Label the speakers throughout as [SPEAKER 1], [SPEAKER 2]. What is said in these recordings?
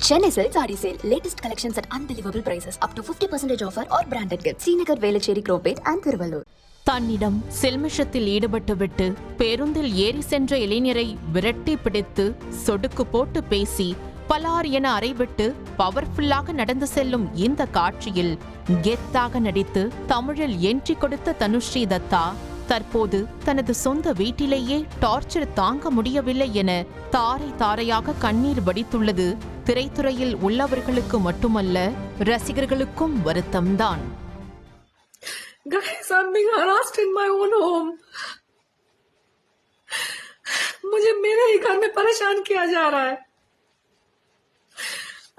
[SPEAKER 1] Chennai Silk Saree Sale. Latest collections at unbelievable prices. Up to 50% offer or branded gifts. Srinagar, Velachery, Cropate and Thiruvallur.
[SPEAKER 2] தன்னிடம் செல்மிஷத்தில் ஈடுபட்டுவிட்டு பேருந்தில் ஏறி சென்ற இளைஞரை விரட்டி பிடித்து சொடுக்கு போட்டு பேசி பலார் என அறைவிட்டு பவர்ஃபுல்லாக நடந்து செல்லும் இந்த காட்சியில் கெத்தாக நடித்து தமிழில் என்ட்ரி கொடுத்த தனுஸ்ரீ தத்தா தற்போது தனது சொந்த வீட்டிலேயே டார்ச்சர் தாங்க முடியவில்லை என தாரை தாரையாக கண்ணீர் வடித்துள்ளது திரைத்துறையில் உள்ளவர்களுக்கு மட்டுமல்ல ரசிகர்களுக்கும் வருத்தம்தான்.
[SPEAKER 3] Guys, I'm being harassed in my own home. मुझे मेरे ही घर में परेशान किया जा रहा है.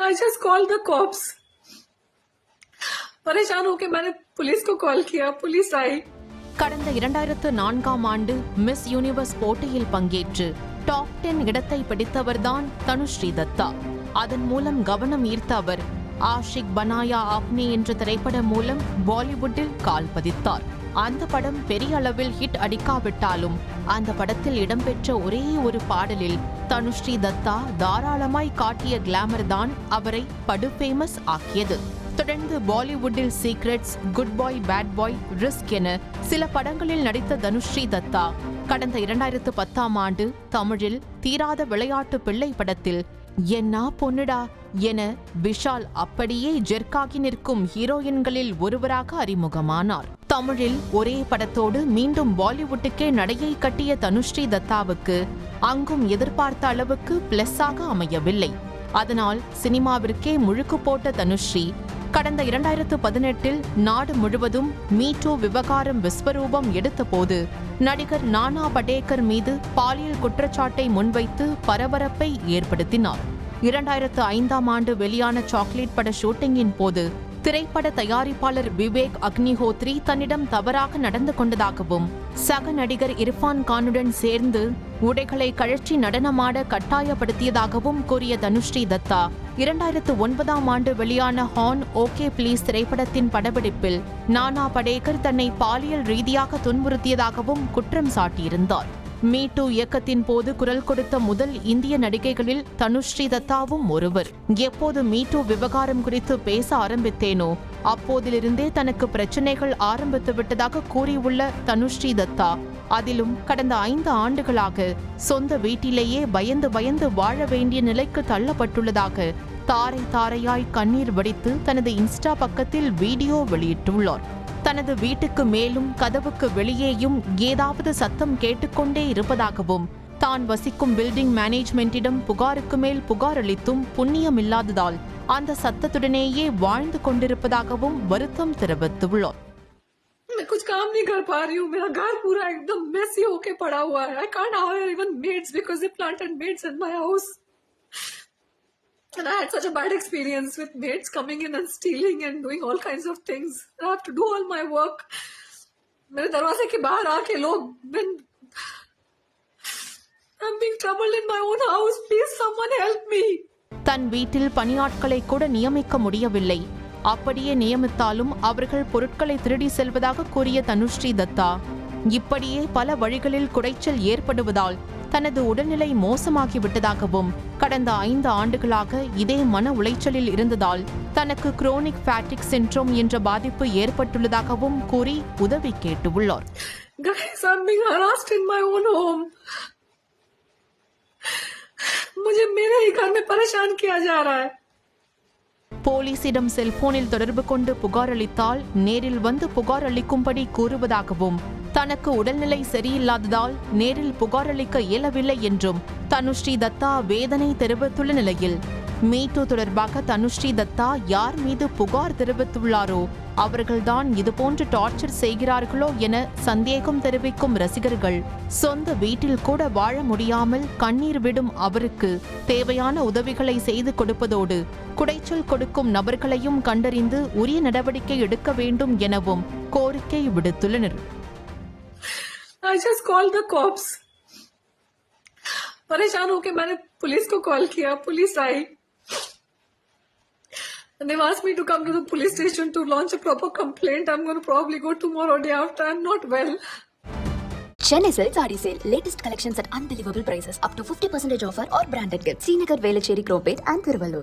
[SPEAKER 3] I just called the cops. परेशान होके मैंने पुलिस को कॉल किया. पुलिस आई.
[SPEAKER 2] கடந்த 2004ஆம் ஆண்டு மிஸ் யூனிவர்ஸ் போட்டியில் பங்கேற்று டாப் 10 இடத்தை பிடித்தவர்தான் தனுஸ்ரீ தத்தா. அதன் மூலம் கவனம் ஈர்த்த அவர் ஆஷிக் பனாயா ஆப்னே என்ற திரைப்படம் மூலம் பாலிவுட்டில் கால் பதித்தார். அந்த படம் பெரிய அளவில் ஹிட் அடிக்காவிட்டாலும் அந்த படத்தில் இடம்பெற்ற ஒரே ஒரு பாடலில் தனுஸ்ரீ தத்தா தாராளமாய் காட்டிய கிளாமர் தான் அவரை படு ஃபேமஸ் ஆக்கியது. தொடர்ந்து பாலிவுட்டில் சீக்ரெட்ஸ், குட் பாய், பேட் பாய், ரிஸ்க் என சில படங்களில் நடித்த தனுஸ்ரீ தத்தா கடந்த 2010ஆம் ஆண்டு தமிழில் தீராத விளையாட்டு பிள்ளை படத்தில் என்ன பொண்ணுடா என விஷால் அப்படியே ஜெர்க்காகி நிற்கும் ஹீரோயின்களில் ஒருவராக அறிமுகமானார். தமிழில் ஒரே படத்தோடு மீண்டும் பாலிவுட்டுக்கே நடையை கட்டிய தனுஸ்ரீ தத்தாவுக்கு அங்கும் எதிர்பார்த்த அளவுக்கு பிளஸ்ஸாக அமையவில்லை. அதனால் சினிமாவிற்கே முழுக்கு போட்ட தனுஸ்ரீ கடந்த 2018இல் நாடு முழுவதும் மீ டூ விவகாரம் விஸ்வரூபம் எடுத்தபோது நடிகர் நானா படேகர் மீது பாலியல் குற்றச்சாட்டை முன்வைத்து பரபரப்பை ஏற்படுத்தினார். 2005ஆம் ஆண்டு வெளியான சாக்லேட் பட ஷூட்டிங்கின் போது திரைப்பட தயாரிப்பாளர் விவேக் அக்னிஹோத்ரி தன்னிடம் தவறாக நடந்து கொண்டதாகவும் சக நடிகர் இர்ஃபான் கானுடன் சேர்ந்து உடைகளை கழற்றி நடனமாட கட்டாயப்படுத்தியதாகவும் கூறிய தனுஸ்ரீ தத்தா 2009ஆம் ஆண்டு வெளியான ஹார்ன் ஓகே ப்ளீஸ் திரைப்படத்தின் படப்பிடிப்பில் நானா படேகர் தன்னை பாலியல் ரீதியாக துன்புறுத்தியதாகவும் குற்றம் சாட்டியிருந்தார். மீ டூ இயக்கத்தின் போது குரல் கொடுத்த முதல் இந்திய நடிகைகளில் தனுஸ்ரீ தத்தாவும் ஒருவர். எப்போது மீ டூ விவகாரம் குறித்து பேச ஆரம்பித்தேனோ அப்போதிலிருந்தே தனக்கு பிரச்சனைகள் ஆரம்பித்து விட்டதாக கூறியுள்ள தனுஸ்ரீ தத்தா அதிலும் கடந்த 5 ஆண்டுகளாக சொந்த வீட்டிலேயே பயந்து பயந்து வாழ வேண்டிய நிலைக்கு தள்ளப்பட்டுள்ளதாக தாரை தாரையாய் கண்ணீர் வடித்து தனது இன்ஸ்டா பக்கத்தில் வீடியோ வெளியிட்டுள்ளார். தனது வீட்டுக்கு மேலும் கதவுக்கு வெளியேயும் ஏதாவது சத்தம் கேட்டுக்கொண்டே இருப்பதாகவும் தான் வசிக்கும் பில்டிங் மேனேஜ்மெண்டிடம் புகாருக்கு மேல் புகார் அளித்தும் புண்ணியமில்லாததால் அந்த சத்தத்துடனேயே வாழ்ந்து கொண்டிருப்பதாகவும் வருத்தம் தெரிவித்துள்ளார்.
[SPEAKER 3] मैं कुछ काम नहीं कर पा रही हूँ. मेरा घर पूरा एकदम मेसी होके पड़ा हुआ है. I can't hire even maids because they planted maids in my house. And I had such a bad experience with maids coming in and stealing and doing all kinds of things. I have to do all my work. मेरे दरवाजे के बाहर आके लोग I'm being troubled in my own house. Please someone help me.
[SPEAKER 2] தன் வீட்டில் பணியாட்களை கூட நியமிக்க முடியவில்லை. அப்படியே நியமித்தாலும் அவர்கள் பொருட்களை திருடி செல்வதாக கூறிய தனுஸ்ரீ தத்தா இப்படியே பல வழிகளில் குடைச்சல் ஏற்படுவதால் தனது உடல்நிலை மோசமாகிவிட்டதாகவும் கடந்த 5 ஆண்டுகளாக இதே மன உளைச்சலில் இருந்ததால் தனக்கு குரோனிக் ஃபேட்டிக் சிண்ட்ரோம் என்ற பாதிப்பு ஏற்பட்டுள்ளதாகவும் கூறி உதவி கேட்டுள்ளார்.
[SPEAKER 3] Guys, I'm being harassed in my own home. मुझे मेरे ही घर में परेशान किया जा रहा है.
[SPEAKER 2] போலீசிடம் செல்போனில் தொடர்பு கொண்டு புகார் அளித்தால் நேரில் வந்து புகார் அளிக்கும்படி கூறுவதாகவும் தனக்கு உடல்நிலை சரியில்லாததால் நேரில் புகார் அளிக்க இயலவில்லை என்றும் தனுஸ்ரீ தத்தா வேதனை தெரிவித்துள்ள நிலையில் மீ டூ தொடர்பாக தனுஸ்ரீ தத்தா யார் மீது புகார் தெரிவித்துள்ளாரோ அவர்கள்தான் இதுபோன்று டார்ச்சர் செய்கிறார்களோ என சந்தேகம் தெரிவிக்கும் ரசிகர்கள் சொந்த வீட்டில் கூட வாழ முடியாமல் கண்ணீர் விடும் அவருக்கு தேவையான உதவிகளை செய்து கொடுப்பதோடு குடைச்சல் கொடுக்கும் நபர்களையும் கண்டறிந்து உரிய நடவடிக்கை எடுக்க வேண்டும் எனவும் கோரிக்கை விடுத்துள்ளனர்.
[SPEAKER 3] I just called the cops. परेशान होके मैंने पुलिस को कॉल किया. Police I. And they've asked me to come to the police station to launch a proper complaint. I'm going to probably go tomorrow day after. I'm not well.
[SPEAKER 1] Chennai Silk Saree Sale. Latest collections at unbelievable prices. Up to 50% offer or branded gifts. Srinagar, Velachery, Cropate and Thiruvallur.